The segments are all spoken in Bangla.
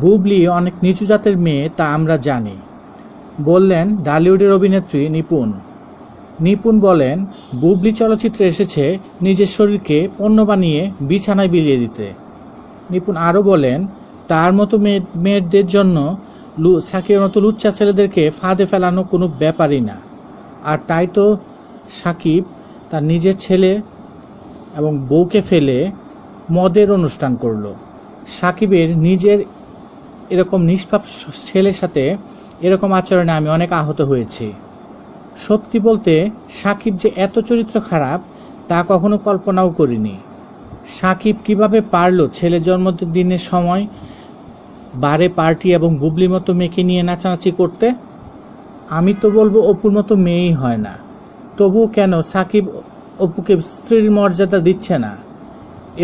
বুবলি অনেক নিচু জাতের মেয়ে তা আমরা জানি, বললেন ঢালিউডের অভিনেত্রী নিপুণ। নিপুণ বলেন, বুবলি চলচ্চিত্রে এসেছে নিজের শরীরকে পণ্য বানিয়ে বিছানায় বিলিয়ে দিতে। নিপুণ আরও বলেন, তার মতো মেয়েদের জন্য সাকিবের মতো লুচ্চা ছেলেদেরকে ফাঁদে ফেলানো কোনো ব্যাপারই না। আর তাই তো সাকিব তার নিজের ছেলে এবং বউকে ফেলে মদের অনুষ্ঠান করলো। সাকিবের নিজের এরকম নিষ্পাপ ছেলের সাথে এরকম আচরণে আমি অনেক আহত হয়েছি। সত্যি বলতে সাকিব যে এত চরিত্র খারাপ তা কখনো কল্পনাও করিনি। সাকিব কিভাবে পারল ছেলে জন্মদিনের সময় বারে পার্টি এবং বুবলির মতো মেয়েকে নিয়ে নাচানাচি করতে? আমি তো বলবো অপুর মতো মেয়েই হয় না, তবু কেন সাকিব অপুকে স্ত্রীর মর্যাদা দিচ্ছে না?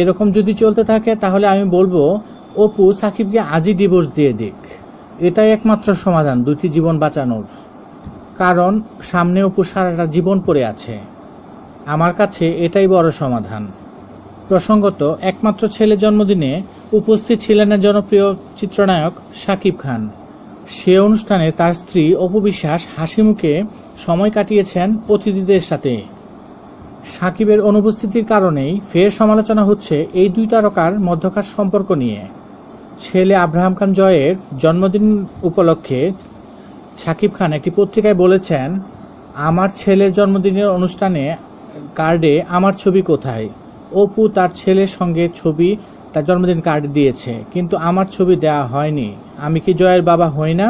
এরকম যদি চলতে থাকে তাহলে আমি বলবো অপু সাকিবকে আজই ডিভোর্স দিয়ে দিক। এটাই একমাত্র সমাধান দুটি জীবন বাঁচানোর। কারণ সামনে অপু সারাটা জীবন পড়ে আছে। আমার কাছে এটাই বড় সমাধান। প্রসঙ্গত, একমাত্র ছেলে জন্মদিনে উপস্থিত ছিলেন জনপ্রিয় চিত্রনায়ক শাকিব খান। সে অনুষ্ঠানে তার স্ত্রী অপু বিশ্বাস হাসি মুখে সময় কাটিয়েছেন অতিথিদের সাথে। সাকিবের অনুপস্থিতির কারণেই ফের সমালোচনা হচ্ছে এই দুই তারকার মধ্যকার সম্পর্ক নিয়ে। ছেলে আব্রাহাম খান জয়ের জন্মদিন উপলক্ষে শাকিব খান একটি পত্রিকায় বলেছেন, আমার ছেলের জন্মদিনের অনুষ্ঠানে কার্ডে আমার ছবি কোথায়? অপু তার ছেলের সঙ্গে ছবি তার জন্মদিন কার্ডে দিয়েছে, কিন্তু আমার ছবি দেওয়া হয়নি। আমি কি জয়ের বাবা হই না?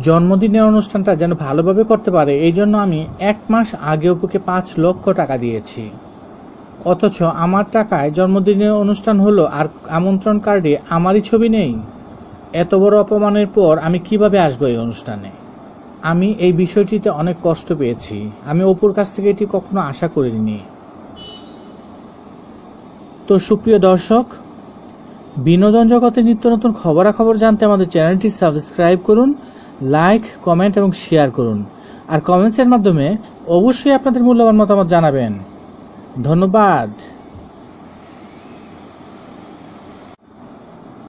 জন্মদিনের অনুষ্ঠানটা যেন ভালোভাবে করতে পারে এই জন্য আমি 1 মাস আগে অপুকে 5 লক্ষ টাকা দিয়েছি। অথচ আমার টাকায় জন্মদিনের অনুষ্ঠান হলো আর আমন্ত্রণ কার্ডে আমারই ছবি নেই। এত বড় অপমানের পর আমি কিভাবে আসবো এই অনুষ্ঠানে? আমি এই বিষয়টিতে অনেক কষ্ট পেয়েছি। আমি অপুর কাছ থেকে এটি কখনো আশা করিনি। তো সুপ্রিয় দর্শক, বিনোদন জগতে নিত্য নতুন খবরাখবর জানতে আমাদের চ্যানেলটি সাবস্ক্রাইব করুন, লাইক, কমেন্ট এবং শেয়ার করুন। আর কমেন্টসের মাধ্যমে অবশ্যই আপনাদের মূল্যবান মতামত জানাবেন। ধন্যবাদ।